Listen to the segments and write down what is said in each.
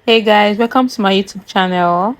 Hey guys, welcome to my YouTube channel.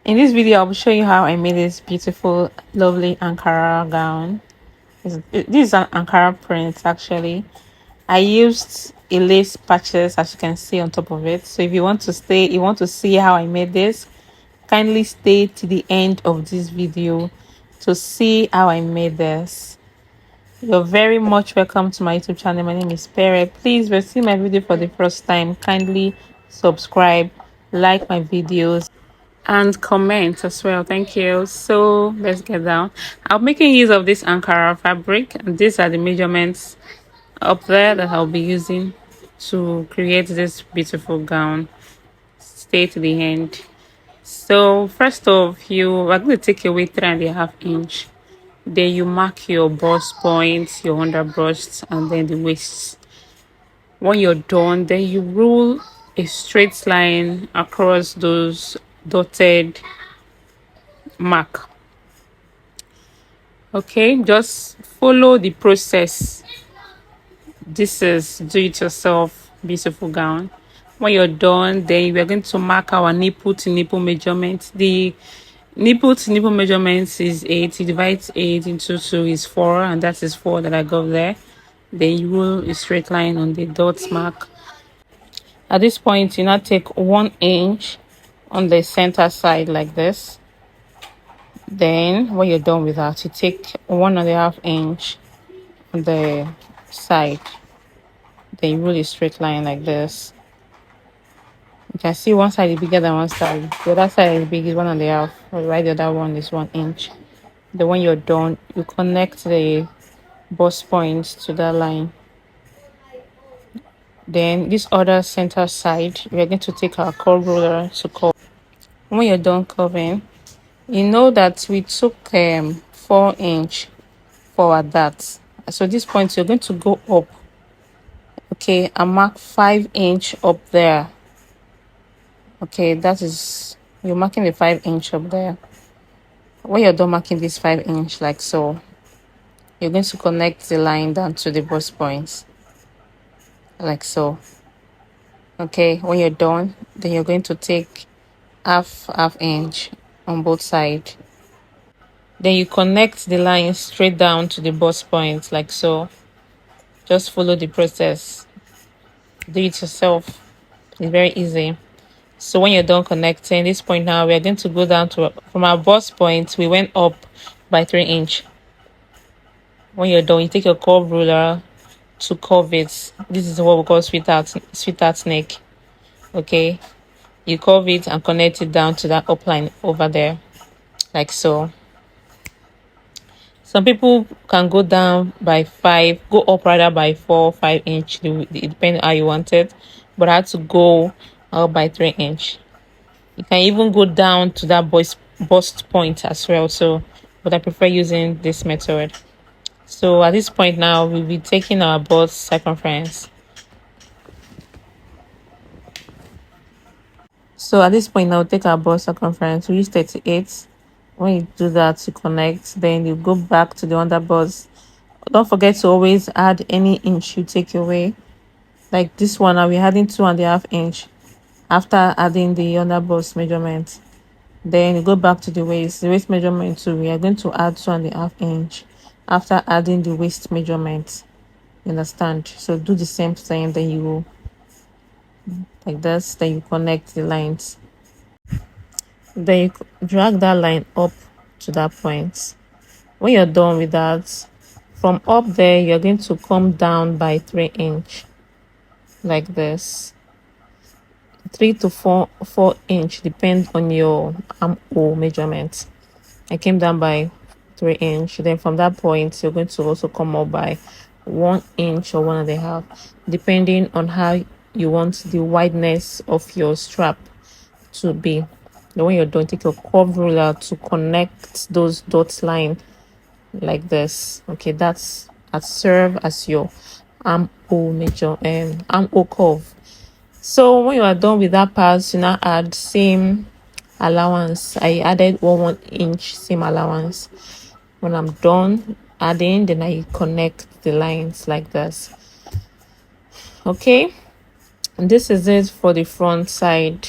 In this video, I'll be showing you how I made this beautiful, lovely Ankara gown. This is an Ankara print actually. I used a lace patches as you can see on top of it. So if you want to see how I made this, kindly stay to the end of this video to see how I made this. You're very much welcome to my YouTube channel. My name is Pere. Please, if you see my video for the first time, kindly subscribe, like my videos, and comment as well. Thank you. So let's get down. I'm making use of this Ankara fabric, and these are the measurements up there that I'll be using to create this beautiful gown. Stay to the end. So first off, you are going to take away 3.5 inch. Then you mark your bust points, your underbust, and then the waist. When you're done, then you rule a straight line across those dotted mark. Okay, just follow the process. This is do it yourself beautiful gown. When you're done, then we're going to mark our nipple to nipple measurement. The nipple to nipple measurements is 8. You divide 8 into 2 is 4, and that is 4 that I got there. Then you rule a straight line on the dot mark. At this point, you now take 1 inch on the center side like this. Then when you're done with that, you take 1.5 inch on the side. Then you rule a straight line like this. You can see one side is bigger than one side. The other side is big, is 1.5. Right, the other one is 1 inch. Then when you're done, you connect the bust points to that line. Then this other center side, we are going to take our curve ruler to curve. When you're done curving, you know that we took 4 inch for our dart. So this point you're going to go up, okay, and mark 5 inch up there. Okay, that is, you're marking the 5 inch up there. When you're done marking this 5 inch like so, you're going to connect the line down to the bust points like so. Okay, when you're done, then you're going to take half inch on both sides. Then you connect the line straight down to the bust point like so. Just follow the process. Do it yourself. It's very easy. So when you're done connecting this point now, we are going to go down to, from our bust point, we went up by 3 inch. When you're done, you take your curve ruler to curve it. This is what we call sweetheart neck. Okay, you curve it and connect it down to that upline over there like so. Some people can go down by 5, go up rather by 4 or 5 inch. It depends how you want it, but I had to go up by 3 inch. You can even go down to that bust point as well. So, but I prefer using this method. So at this point now, we'll be taking our bust circumference. So at this point now, take our bust circumference. We use 38. When you do that, you connect, then you go back to the under bust. Don't forget to always add any inch you take away. Like this one, I'll be adding 2.5 inch after adding the under bust measurement. Then you go back to the waist measurement too. We are going to add 2.5 inch after adding the waist measurement. You understand? So do the same thing, then you will like this, then you connect the lines. Then you drag that line up to that point. When you're done with that, from up there you're going to come down by 3 inch like this. 3 to 4 inch depends on your armhole measurement. I came down by 3 inch. Then from that point you're going to also come up by 1 inch or 1.5, depending on how you want the wideness of your strap to be. Then when you're done, take your curve ruler to connect those dots line like this. Okay, that's serve as your armhole armhole curve. So when you are done with that part, you now add same allowance. I added 1 inch same allowance. When I'm done adding, then I connect the lines like this. Okay, And this is it for the front side.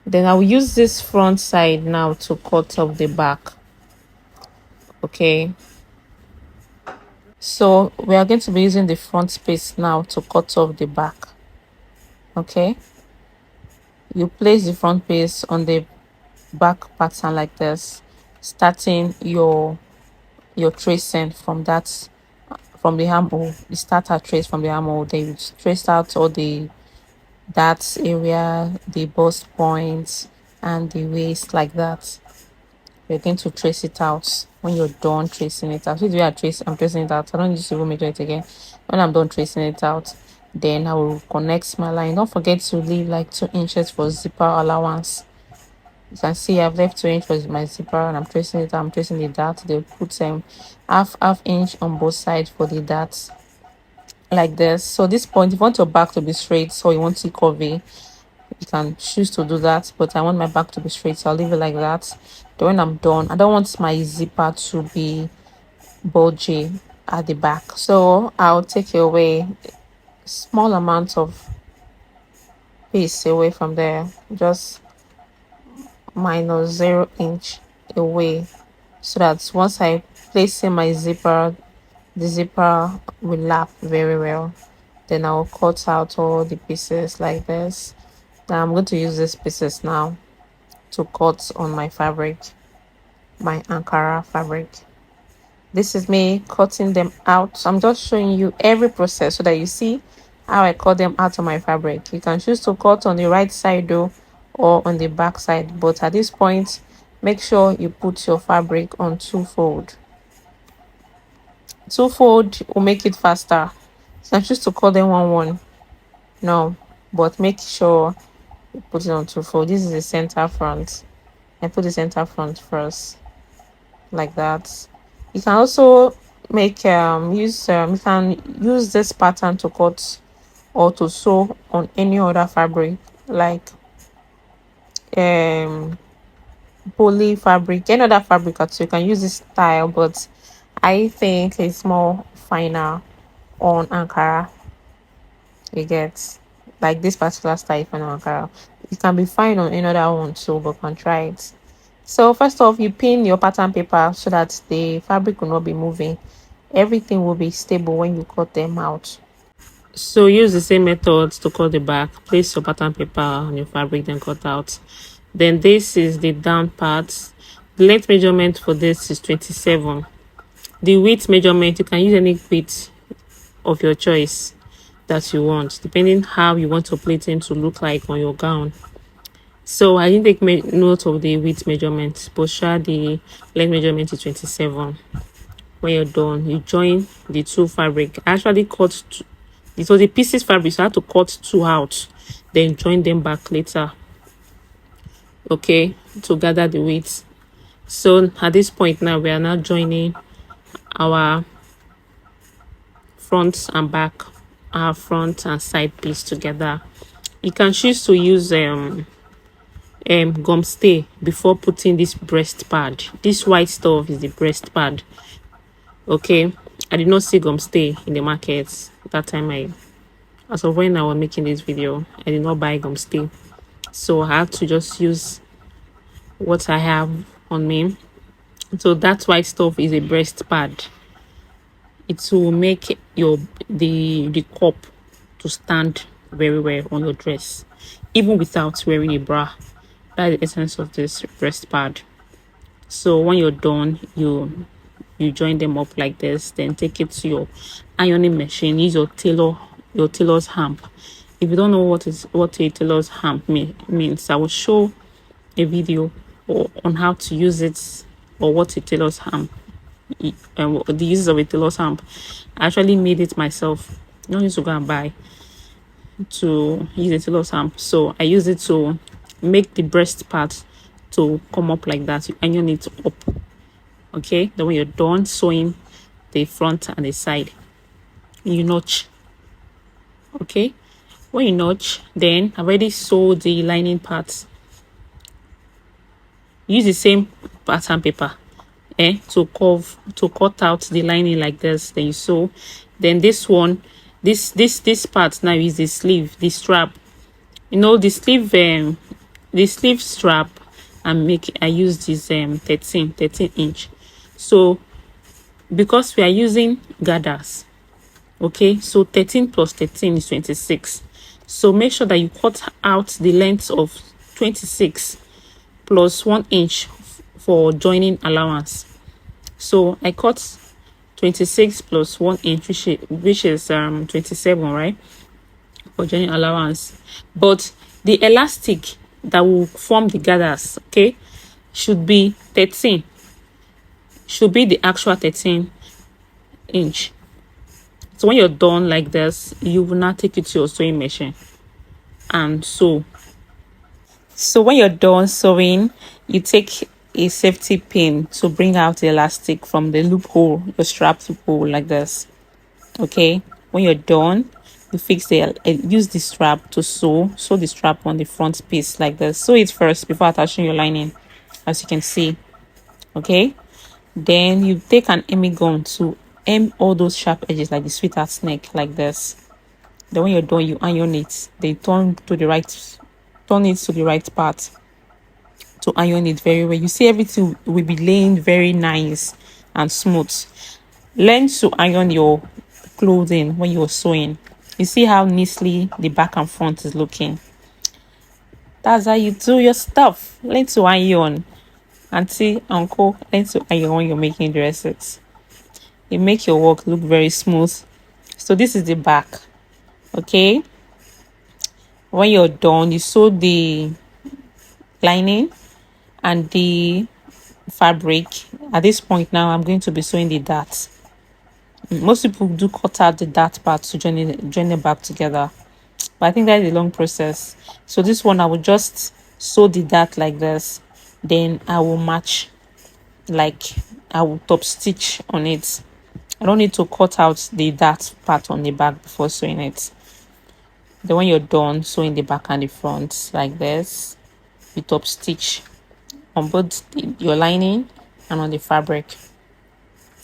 Then I'll use this front side now to cut off the back. Okay, so we are going to be using the front piece now to cut off the back. Okay, you place the front piece on the back pattern like this, starting your tracing from that, from the armhole. You start a trace from the armhole, then you trace out all the that area, the bust points and the waist like that. You're going to trace it out. When you're done tracing it out, so I'm tracing it out. I don't need to measure it again. When I'm done tracing it out, then I will connect my line. Don't forget to leave like 2 inches for zipper allowance. You can see I've left 2 inches for my zipper, and I'm tracing it. I'm tracing the dart. They put half inch on both sides for the darts like this. So this point, if you want your back to be straight, so you want to curvy, you can choose to do that, but I want my back to be straight, so I'll leave it like that. Then when I'm done, I don't want my zipper to be bulgy at the back, so I'll take away small amount of piece away from there, just minus 0 inch away, so that once I place in my zipper, the zipper will lap very well. Then I'll cut out all the pieces like this. Now I'm going to use these pieces now to cut on my fabric, my Ankara fabric. This is me cutting them out. So I'm just showing you every process so that you see how I cut them out of my fabric. You can choose to cut on the right side though, or on the back side, but at this point make sure you put your fabric on two-fold. Two-fold will make it faster. You can choose to cut them one no, but make sure you put it on two-fold. This is the center front. I put the center front first like that. You can also make you can use this pattern to cut or to sew on any other fabric, like poly fabric, any other fabric. So you can use this style, but I think it's more finer on Ankara. You get, like this particular style on Ankara. It can be fine on any other one too, but can try it. So first off, you pin your pattern paper so that the fabric will not be moving. Everything will be stable when you cut them out. So use the same method to cut the back. Place your pattern paper on your fabric, then cut out. Then this is the down part. The length measurement for this is 27. The width measurement, you can use any width of your choice that you want, depending how you want your plating to look like on your gown. So I didn't take note of the width measurement, but share the length measurement is 27. When you're done, you join the two fabric. I actually cut two, it was the pieces fabric, so I had to cut two out, then join them back later, okay, to gather the width. So at this point now, we are now joining our front and back, our front and side piece together. You can choose to use gum stay before putting this breast pad. This white stuff is the breast pad. Okay, I did not see gum stay in the market that time. As of when I was making this video, I did not buy gum stay, so I had to just use what I have on me. So that white stuff is a breast pad. It will make the cup to stand very well on your dress, even without wearing a bra. That's the essence of this breast pad. So when you're done, you join them up like this, then take it to your ironing machine. Use your tailor's hamp. If you don't know what a tailor's hamp means, I will show a video on how to use it, or what a tailor's hamp, the uses of a tailor's hamp. I actually made it myself. You don't need to go and buy to use a tailor's hamp. So I use it to make the breast part to come up like that. You iron it up. Okay, then when you're done sewing the front and the side, you notch. Okay, when you notch, then I've already sewed the lining part. Use the same pattern paper to cut out the lining like this. Then you sew. Then this one, This part now is the sleeve, the strap. The sleeve strap. I use this 13 inch. So because we are using gathers, okay, so 13 plus 13 is 26. So make sure that you cut out the length of 26 plus 1 inch for joining allowance. So I cut 26 plus 1 inch, which is 27, right, for joining allowance. But the elastic that will form the gathers, okay, should be 13, should be the actual 13 inch. So when you're done like this, you will now take it to your sewing machine and sew. So when you're done sewing, you take a safety pin to bring out the elastic from the loophole, your strap loophole, like this. Okay, when you're done, you fix use the strap to sew the strap on the front piece like this. Sew it first before attaching your lining, as you can see. Okay, then you take an hemming gun to hem all those sharp edges like the sweetheart snake, like this. Then when you're done, you iron it. Then turn it to the right part to iron it very well. You see, everything will be laying very nice and smooth. Learn to iron your clothing when you're sewing. You see how neatly the back and front is looking. That's how you do your stuff. Learn to iron. Auntie, uncle, learn to iron when you're making dresses. It makes your work look very smooth. So this is the back. Okay, when you're done, you sew the lining and the fabric. At this point now, I'm going to be sewing the dart. Most people do cut out the dart part to join it back together, but I think that is a long process. So this one, I will just sew the dart like this, then I will match, like I will top stitch on it. I don't need to cut out the dart part on the back before sewing it. Then when you're done sewing the back and the front like this, you top stitch on both your lining and on the fabric.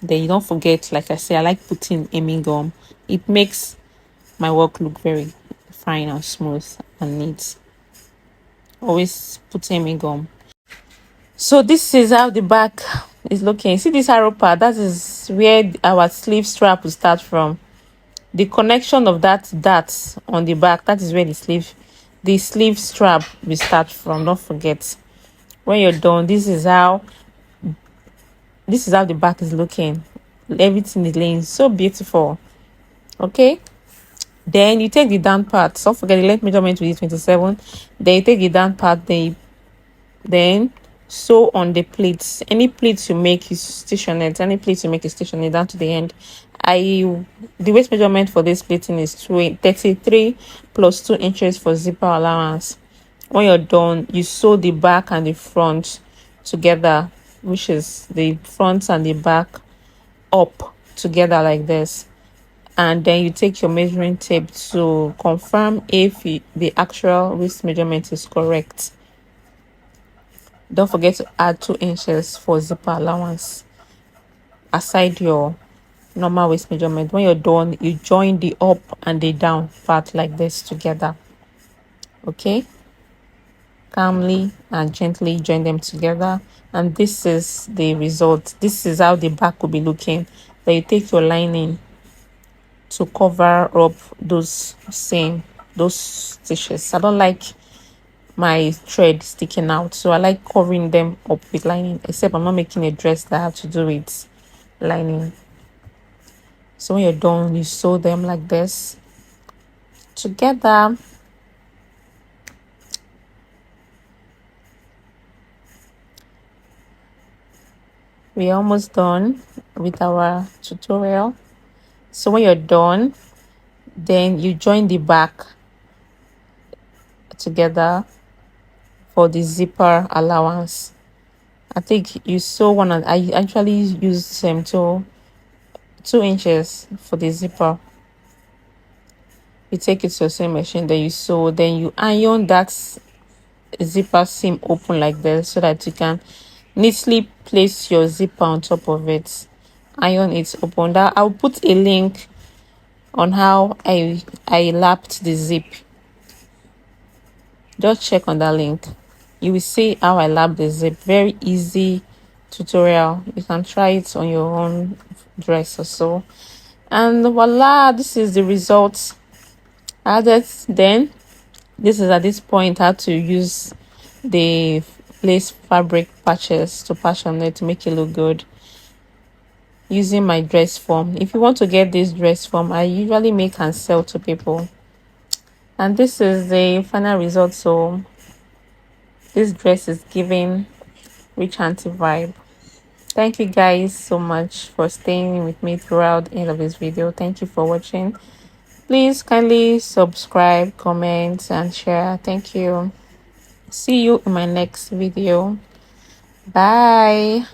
Then you don't forget, like I say, I like putting hemming gum. It makes my work look very fine and smooth and neat. Always put hemming gum. So this is how the back is looking. See this arrow part? That is where our sleeve strap will start from. The connection of that dart on the back, that is where the sleeve strap will start from. Don't forget. When you're done, this is how the back is looking. Everything is laying so beautiful. Okay, then you take the down part. Don't forget the length measurement will be 27. Then you take the down part, then sew on the pleats. Any pleats you make, you station it. Any pleats you make, you station it down to the end. The waist measurement for this pleating is 33 plus 2 inches for zipper allowance. When you're done, you sew the back and the front together, which is the front and the back up together like this. And then you take your measuring tape to confirm if the actual waist measurement is correct. Don't forget to add 2 inches for zipper allowance aside your normal waist measurement. When you're done, you join the up and the down part like this together. Okay, calmly and gently join them together, and this is the result. This is how the back will be looking. Then you take your lining to cover up those stitches. I don't like my thread sticking out, so I like covering them up with lining, except I'm not making a dress that I have to do with lining. So when you're done, you sew them like this together. We're almost done with our tutorial. So when you're done, then you join the back together for the zipper allowance. I think you sew one, and I actually used 2 inches for the zipper. You take it to your sewing machine, then you sew, then you iron that zipper seam open like this so that you can neatly place your zipper on top of it. Iron it open. That I'll put a link on how I lapped the zip. Just check on that link. You will see how I lap the zip. Very easy tutorial. You can try it on your own dress or so. And voila, this is the results. Added then. This is at this point how to use the lace fabric patches to patch on it to make it look good using my dress form. If you want to get this dress form, I usually make and sell to people. And this is the final result. So this dress is giving rich auntie vibe. Thank you guys so much for staying with me throughout the end of this video. Thank you for watching. Please kindly subscribe, comment, and share. Thank you. See you in my next video. Bye.